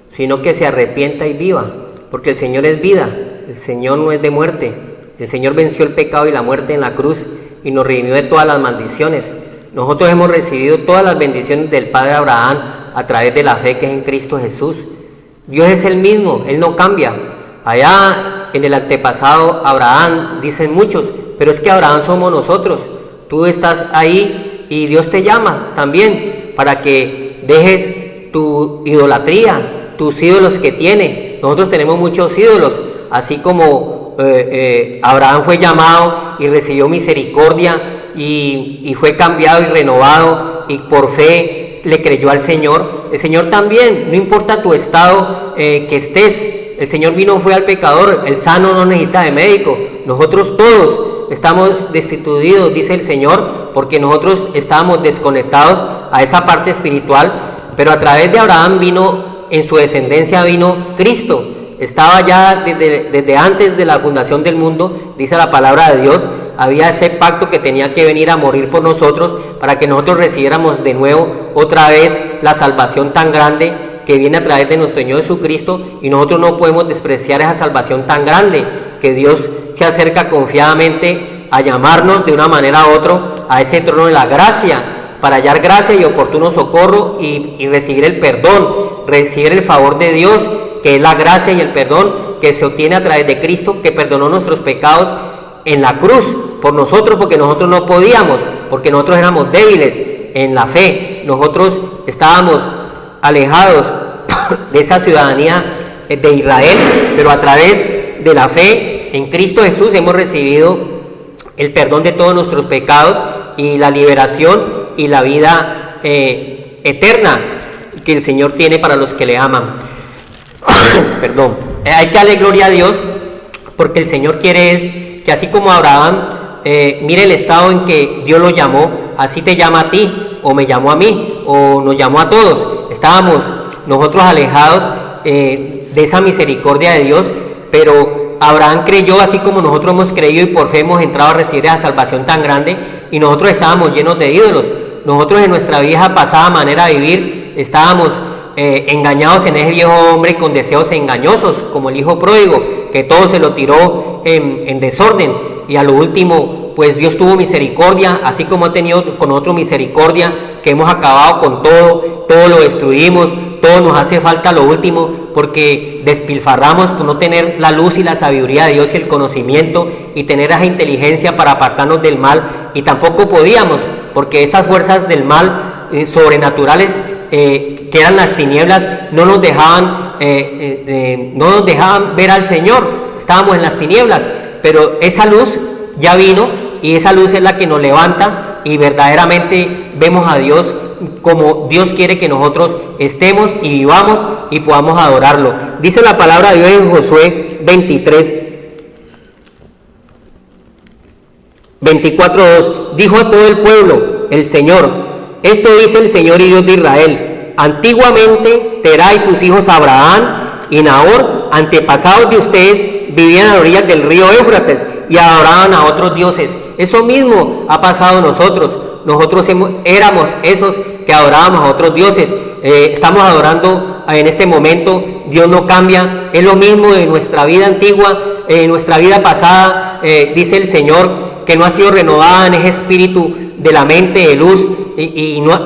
sino que se arrepienta y viva, porque el Señor es vida, el Señor no es de muerte. El Señor venció el pecado y la muerte en la cruz y nos redimió de todas las maldiciones. Nosotros hemos recibido todas las bendiciones del Padre Abraham a través de la fe que es en Cristo Jesús. Dios es el mismo, Él no cambia. Allá en el antepasado Abraham, dicen muchos, pero es que Abraham somos nosotros. Tú estás ahí y Dios te llama también para que dejes tu idolatría, tus ídolos que tiene. Nosotros tenemos muchos ídolos, así como Abraham fue llamado y recibió misericordia y fue cambiado y renovado y por fe le creyó al Señor. El Señor también, no importa tu estado que estés, el Señor fue al pecador, el sano no necesita de médico. Nosotros todos estamos destituidos, dice el Señor, porque nosotros estábamos desconectados a esa parte espiritual, pero a través de Abraham en su descendencia vino Cristo. Estaba ya desde antes de la fundación del mundo, dice la palabra de Dios, había ese pacto que tenía que venir a morir por nosotros para que nosotros recibiéramos de nuevo otra vez la salvación tan grande que viene a través de nuestro Señor Jesucristo, y nosotros no podemos despreciar esa salvación tan grande, que Dios se acerca confiadamente a llamarnos de una manera u otra a ese trono de la gracia, para hallar gracia y oportuno socorro y recibir el perdón, recibir el favor de Dios, que es la gracia y el perdón que se obtiene a través de Cristo, que perdonó nuestros pecados en la cruz por nosotros, porque nosotros no podíamos, porque nosotros éramos débiles en la fe, nosotros estábamos alejados de esa ciudadanía de Israel, pero a través de la fe en Cristo Jesús hemos recibido el perdón de todos nuestros pecados y la liberación y la vida eterna que el Señor tiene para los que le aman. Perdón. Hay que darle gloria a Dios, porque el Señor quiere que así como Abraham, mire el estado en que Dios lo llamó, así te llama a ti, o me llamó a mí, o nos llamó a todos. Estábamos nosotros alejados de esa misericordia de Dios, pero Abraham creyó así como nosotros hemos creído y por fe hemos entrado a recibir esa salvación tan grande, y nosotros estábamos llenos de ídolos. Nosotros en nuestra vieja pasada manera de vivir estábamos engañados en ese viejo hombre con deseos engañosos, como el hijo pródigo, que todo se lo tiró en desorden, y a lo último pues Dios tuvo misericordia, así como ha tenido con nosotros misericordia, que hemos acabado con todo lo destruimos, todo nos hace falta lo último, porque despilfarramos por no tener la luz y la sabiduría de Dios y el conocimiento y tener esa inteligencia para apartarnos del mal, y tampoco podíamos, porque esas fuerzas del mal sobrenaturales que eran las tinieblas no nos dejaban ver al Señor. Estábamos en las tinieblas, pero esa luz ya vino, y esa luz es la que nos levanta y verdaderamente vemos a Dios como Dios quiere que nosotros estemos y vivamos y podamos adorarlo. Dice la palabra de Dios en Josué 23, 24:2, dijo a todo el pueblo el Señor: esto dice el Señor y Dios de Israel, antiguamente Terá y sus hijos Abraham y Nahor, antepasados de ustedes, vivían a orillas del río Éufrates y adoraban a otros dioses. Eso mismo ha pasado a nosotros. Nosotros éramos esos que adorábamos a otros dioses. Estamos adorando en este momento. Dios no cambia. Es lo mismo de nuestra vida antigua, nuestra vida pasada. Dice el Señor que no ha sido renovada en ese espíritu de la mente de luz, y no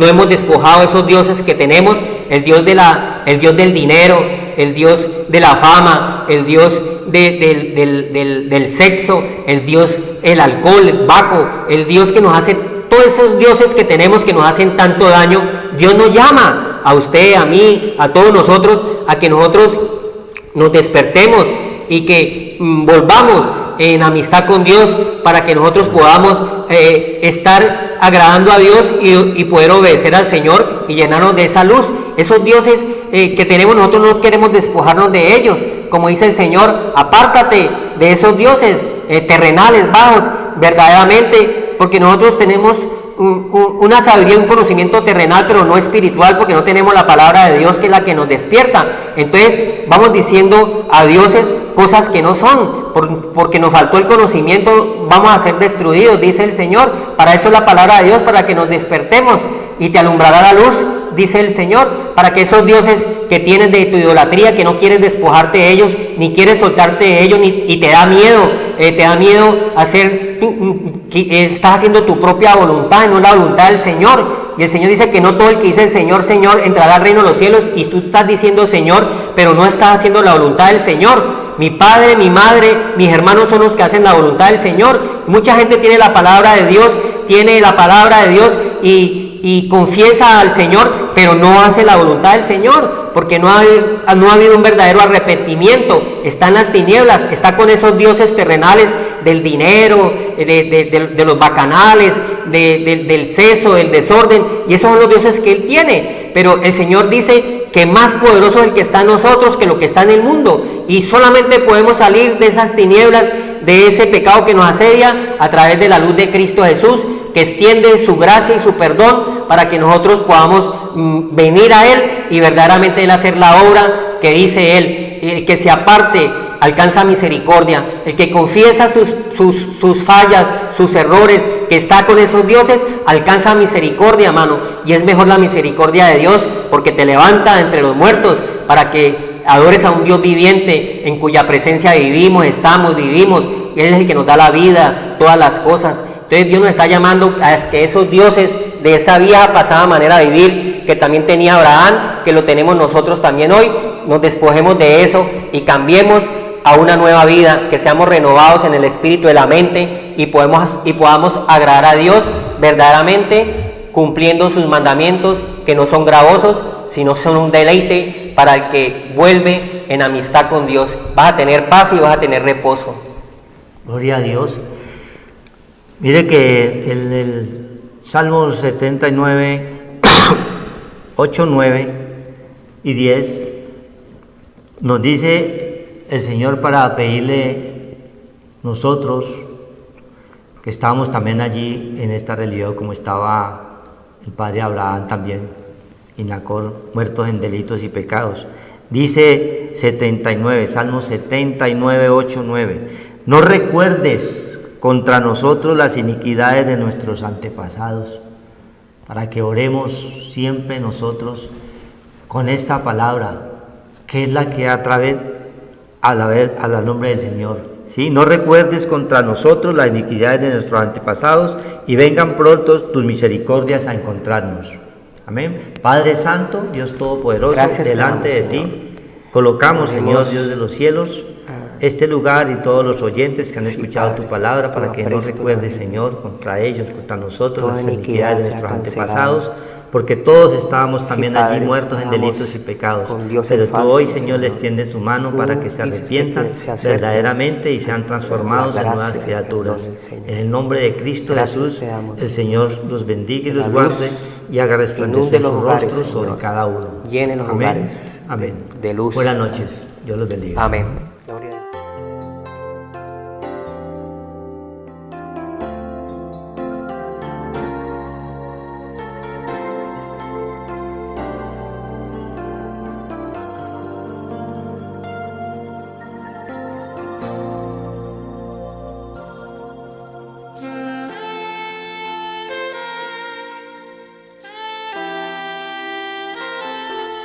hemos despojado esos dioses que tenemos, el Dios del dinero, el Dios de la fama, el Dios del sexo, el Dios el alcohol, el Baco, el Dios que nos hace, todos esos dioses que tenemos que nos hacen tanto daño. Dios nos llama a usted, a mí, a todos nosotros, a que nosotros nos despertemos y que volvamos en amistad con Dios, para que nosotros podamos estar agradando a Dios y poder obedecer al Señor y llenarnos de esa luz. Esos dioses que tenemos nosotros no queremos despojarnos de ellos, como dice el Señor: apártate de esos dioses terrenales, bajos, verdaderamente, porque nosotros tenemos una sabiduría, un conocimiento terrenal, pero no espiritual, porque no tenemos la palabra de Dios, que es la que nos despierta. Entonces vamos diciendo a dioses cosas que no son, porque nos faltó el conocimiento, vamos a ser destruidos, dice el Señor. Para eso es la palabra de Dios, para que nos despertemos, y te alumbrará la luz, dice el Señor, para que esos dioses que tienes de tu idolatría, que no quieres despojarte de ellos, ni quieres soltarte de ellos, y te da miedo hacer, estás haciendo tu propia voluntad y no la voluntad del Señor. Y el Señor dice que no todo el que dice Señor, Señor entrará al reino de los cielos, y tú estás diciendo Señor, pero no estás haciendo la voluntad del Señor. Mi padre, mi madre, mis hermanos son los que hacen la voluntad del Señor. Mucha gente tiene la palabra de Dios, y confiesa al Señor, pero no hace la voluntad del Señor, porque no ha habido un verdadero arrepentimiento. Está en las tinieblas, está con esos dioses terrenales del dinero, de los bacanales, del seso, del desorden, y esos son los dioses que él tiene. Pero el Señor dice que más poderoso es el que está en nosotros que lo que está en el mundo, y solamente podemos salir de esas tinieblas, de ese pecado que nos asedia, a través de la luz de Cristo Jesús, que extiende su gracia y su perdón para que nosotros podamos venir a Él y verdaderamente Él hacer la obra que dice Él. El que se aparte alcanza misericordia, el que confiesa sus fallas, sus errores, que está con esos dioses, alcanza misericordia, hermano. Y es mejor la misericordia de Dios, porque te levanta entre los muertos para que adores a un Dios viviente, en cuya presencia vivimos. Él es el que nos da la vida, todas las cosas. Entonces Dios nos está llamando a que esos dioses de esa vieja pasada manera de vivir que también tenía Abraham, que lo tenemos nosotros también hoy, nos despojemos de eso y cambiemos a una nueva vida, que seamos renovados en el espíritu de la mente y podamos agradar a Dios verdaderamente, cumpliendo sus mandamientos, que no son gravosos, sino son un deleite para el que vuelve en amistad con Dios. Vas a tener paz y vas a tener reposo. Gloria a Dios. Mire que en el Salmo 79, 8, 9 y 10 nos dice el Señor para pedirle nosotros, que estábamos también allí en esta realidad, como estaba el padre Abraham también, y Nacor, muertos en delitos y pecados. Dice 79, Salmo 79, 8, 9, no recuerdes contra nosotros las iniquidades de nuestros antepasados, para que oremos siempre nosotros con esta palabra, que es la que al nombre del Señor. ¿Sí? No recuerdes contra nosotros las iniquidades de nuestros antepasados, y vengan pronto tus misericordias a encontrarnos. Amén. Padre Santo, Dios Todopoderoso, gracias, delante de ti colocamos, Señor Dios de los cielos, este lugar y todos los oyentes que han escuchado tu palabra, para que no recuerdes, Señor, contra ellos, contra nosotros, las iniquidades de nuestros antepasados, porque todos estábamos también allí muertos en delitos y pecados. Pero tú hoy, Señor, les tiendes tu mano para que se arrepientan verdaderamente y sean transformados en nuevas criaturas. En el nombre de Cristo Jesús, el Señor los bendiga y los guarde y haga resplandecer su rostro sobre cada uno. Llene los hogares Amén. de luz. Buenas noches. Dios los bendiga. Amén.